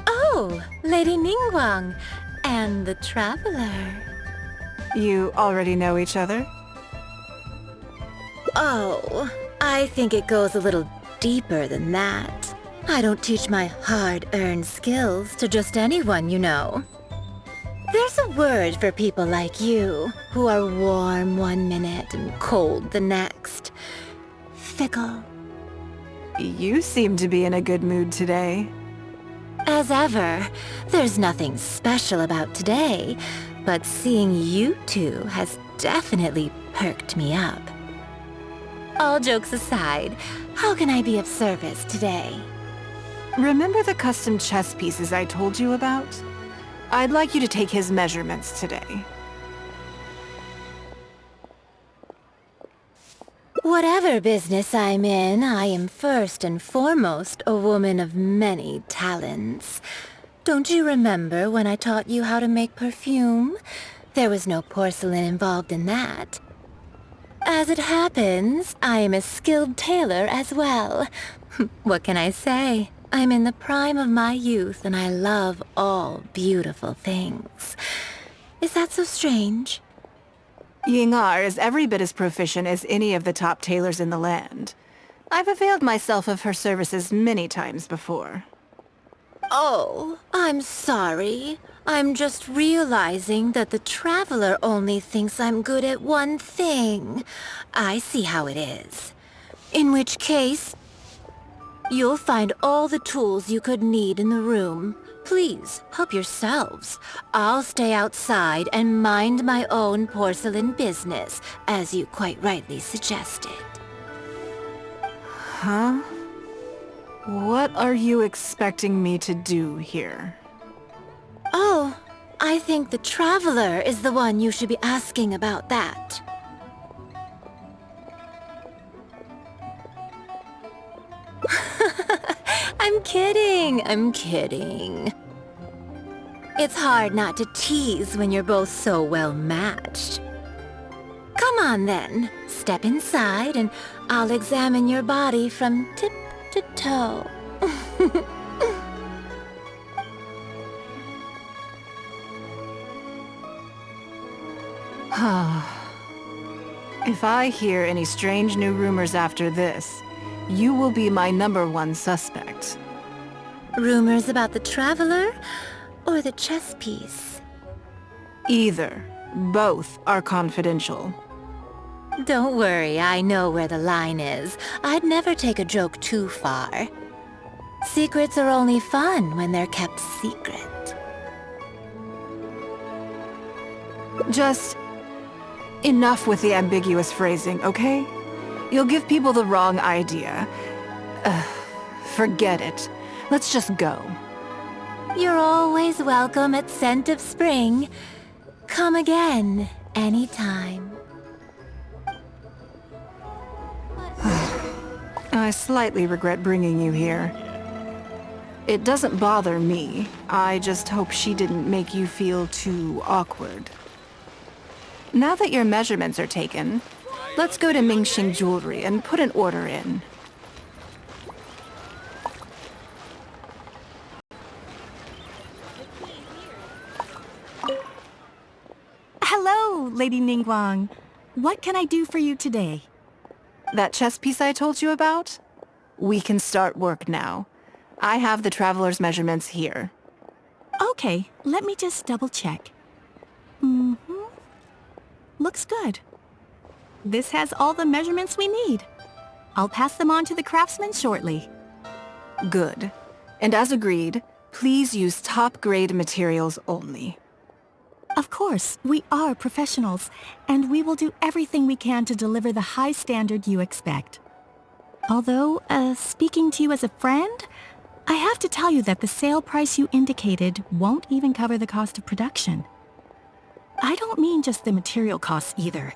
Oh, Lady Ningguang and the Traveler. You already know each other? Oh, I think it goes a little deeper than that. I don't teach my hard-earned skills to just anyone, you know. There's a word for people like you, who are warm one minute and cold the next. Fickle. You seem to be in a good mood today. As ever, there's nothing special about today, but seeing you two has definitely perked me up. All jokes aside, how can I be of service today? Remember the custom chess pieces I told you about? I'd like you to take his measurements today. Whatever business I'm in, I am first and foremost a woman of many talents. Don't you remember when I taught you how to make perfume? There was no porcelain involved in that. As it happens, I am a skilled tailor as well. What can I say? I'm in the prime of my youth and I love all beautiful things. Is that so strange? Yingar is every bit as proficient as any of the top tailors in the land. I've availed myself of her services many times before. Oh, I'm sorry. I'm just realizing that the Traveler only thinks I'm good at one thing. I see how it is. In which case, you'll find all the tools you could need in the room. Please, help yourselves. I'll stay outside and mind my own porcelain business, as you quite rightly suggested. Huh? What are you expecting me to do here? Oh, I think the Traveler is the one you should be asking about that. I'm kidding. It's hard not to tease when you're both so well matched. Come on then, step inside and I'll examine your body from tip to toe. If I hear any strange new rumors after this, you will be my #1 suspect. Rumors about the Traveler or the chess piece? Either. Both are confidential. Don't worry, I know where the line is. I'd never take a joke too far. Secrets are only fun when they're kept secret. Just enough with the ambiguous phrasing, okay? You'll give people the wrong idea. Forget it. Let's just go. You're always welcome at Scent of Spring. Come again, anytime. I slightly regret bringing you here. It doesn't bother me. I just hope she didn't make you feel too awkward. Now that your measurements are taken, let's go to Mingxing Jewelry and put an order in. Hello, Lady Ningguang. What can I do for you today? That chess piece I told you about? We can start work now. I have the Traveler's measurements here. Okay, let me just double check. Looks good. This has all the measurements we need. I'll pass them on to the craftsman shortly. Good. And as agreed, please use top-grade materials only. Of course, we are professionals, and we will do everything we can to deliver the high standard you expect. Although, speaking to you as a friend, I have to tell you that the sale price you indicated won't even cover the cost of production. I don't mean just the material costs either.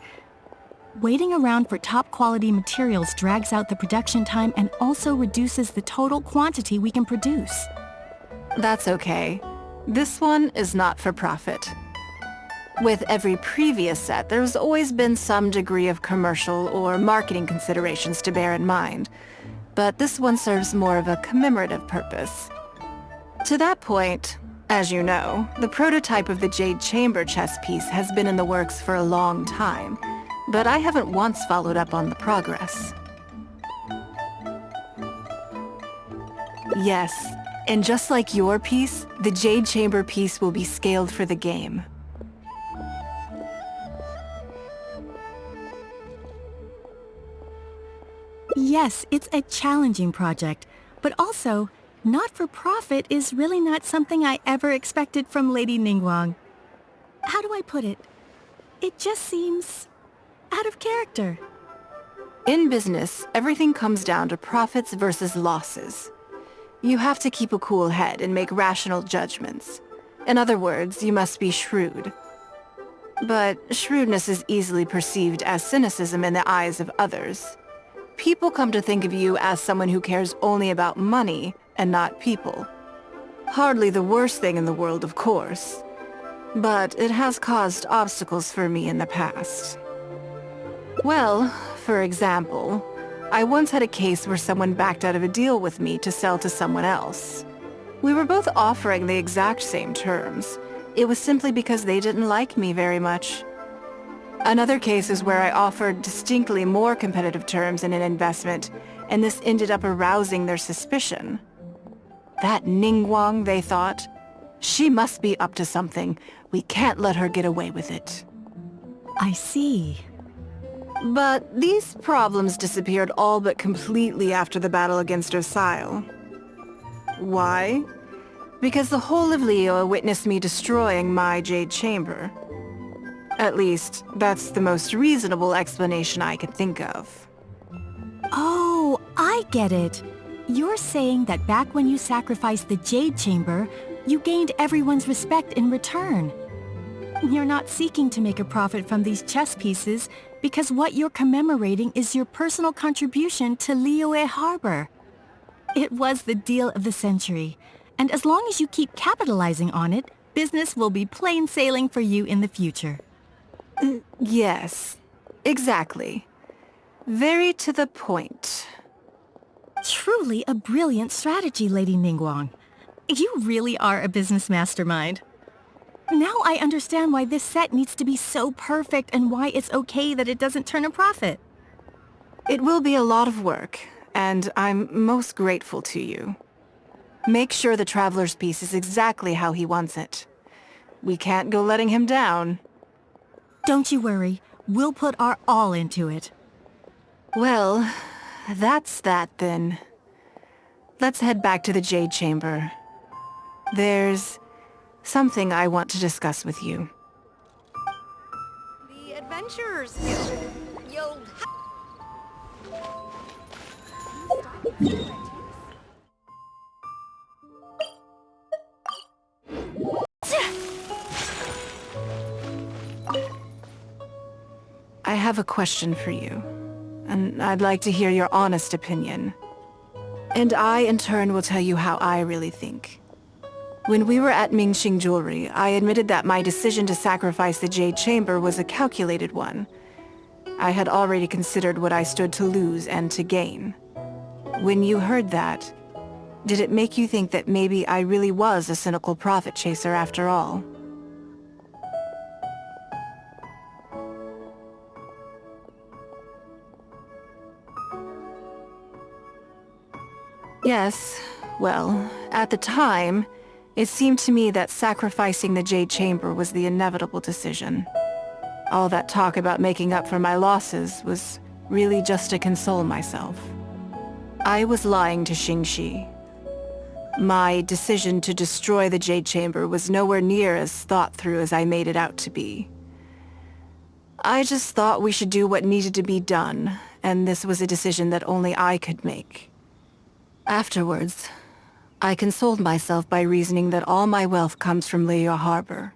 Waiting around for top-quality materials drags out the production time and also reduces the total quantity we can produce. That's okay. This one is not for profit. With every previous set, there's always been some degree of commercial or marketing considerations to bear in mind, but this one serves more of a commemorative purpose. To that point, as you know, the prototype of the Jade Chamber chess piece has been in the works for a long time, but I haven't once followed up on the progress. Yes, and just like your piece, the Jade Chamber piece will be scaled for the game. Yes, it's a challenging project, but also, not-for-profit is really not something I ever expected from Lady Ningguang. How do I put it? It just seems out of character. In business, everything comes down to profits versus losses. You have to keep a cool head and make rational judgments. In other words, you must be shrewd. But shrewdness is easily perceived as cynicism in the eyes of others. People come to think of you as someone who cares only about money and not people. Hardly the worst thing in the world, of course. But it has caused obstacles for me in the past. Well, for example, I once had a case where someone backed out of a deal with me to sell to someone else. We were both offering the exact same terms. It was simply because they didn't like me very much. Another case is where I offered distinctly more competitive terms in an investment, and this ended up arousing their suspicion. That Ningguang, they thought. She must be up to something. We can't let her get away with it. I see. But these problems disappeared all but completely after the battle against Osial. Why? Because the whole of Liyue witnessed me destroying my Jade Chamber. At least, that's the most reasonable explanation I could think of. Oh, I get it. You're saying that back when you sacrificed the Jade Chamber, you gained everyone's respect in return. You're not seeking to make a profit from these chess pieces because what you're commemorating is your personal contribution to Liyue Harbor. It was the deal of the century, and as long as you keep capitalizing on it, business will be plain sailing for you in the future. Yes, exactly. Very to the point. Truly a brilliant strategy, Lady Ningguang. You really are a business mastermind. Now I understand why this set needs to be so perfect and why it's okay that it doesn't turn a profit. It will be a lot of work, and I'm most grateful to you. Make sure the Traveler's piece is exactly how he wants it. We can't go letting him down. Don't you worry. We'll put our all into it. Well, that's that then. Let's head back to the Jade Chamber. There's something I want to discuss with you. The Adventurers Yo. I have a question for you, and I'd like to hear your honest opinion. And I, in turn, will tell you how I really think. When we were at Mingxing Jewelry, I admitted that my decision to sacrifice the Jade Chamber was a calculated one. I had already considered what I stood to lose and to gain. When you heard that, did it make you think that maybe I really was a cynical profit chaser after all? Yes, well, at the time, it seemed to me that sacrificing the Jade Chamber was the inevitable decision. All that talk about making up for my losses was really just to console myself. I was lying to Xingxi. My decision to destroy the Jade Chamber was nowhere near as thought through as I made it out to be. I just thought we should do what needed to be done, and this was a decision that only I could make. Afterwards, I consoled myself by reasoning that all my wealth comes from Liyue Harbor.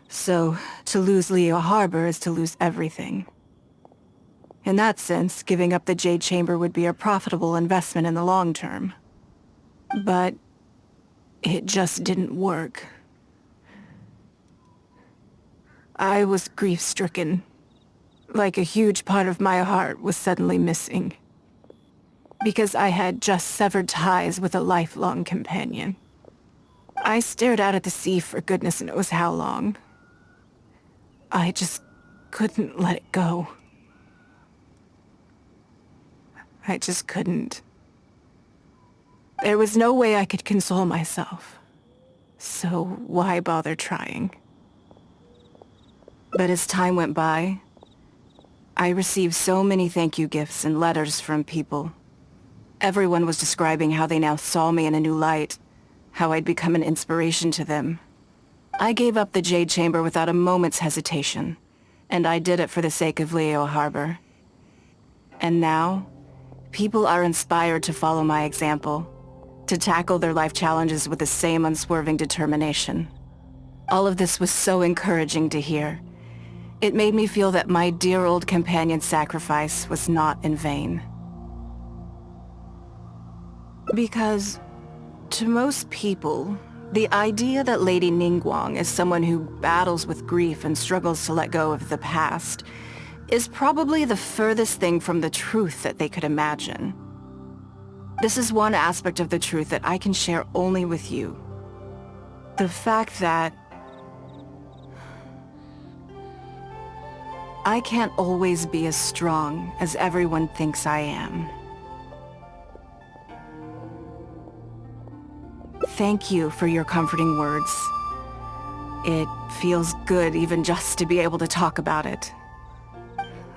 So, to lose Liyue Harbor is to lose everything. In that sense, giving up the Jade Chamber would be a profitable investment in the long term. But it just didn't work. I was grief-stricken. Like a huge part of my heart was suddenly missing. Because I had just severed ties with a lifelong companion. I stared out at the sea for goodness knows how long. I just couldn't let it go. I just couldn't. There was no way I could console myself. So why bother trying? But as time went by, I received so many thank you gifts and letters from people. Everyone was describing how they now saw me in a new light, how I'd become an inspiration to them. I gave up the Jade Chamber without a moment's hesitation, and I did it for the sake of Liyue Harbor. And now, people are inspired to follow my example, to tackle their life challenges with the same unswerving determination. All of this was so encouraging to hear. It made me feel that my dear old companion's sacrifice was not in vain. Because, to most people, the idea that Lady Ningguang is someone who battles with grief and struggles to let go of the past is probably the furthest thing from the truth that they could imagine. This is one aspect of the truth that I can share only with you. The fact that I can't always be as strong as everyone thinks I am. Thank you for your comforting words. It feels good even just to be able to talk about it.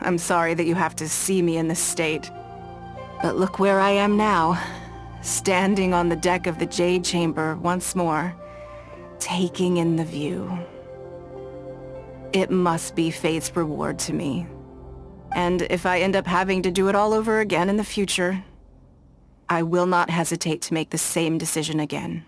I'm sorry that you have to see me in this state. But look where I am now, standing on the deck of the Jade Chamber once more, taking in the view. It must be fate's reward to me. And if I end up having to do it all over again in the future, I will not hesitate to make the same decision again.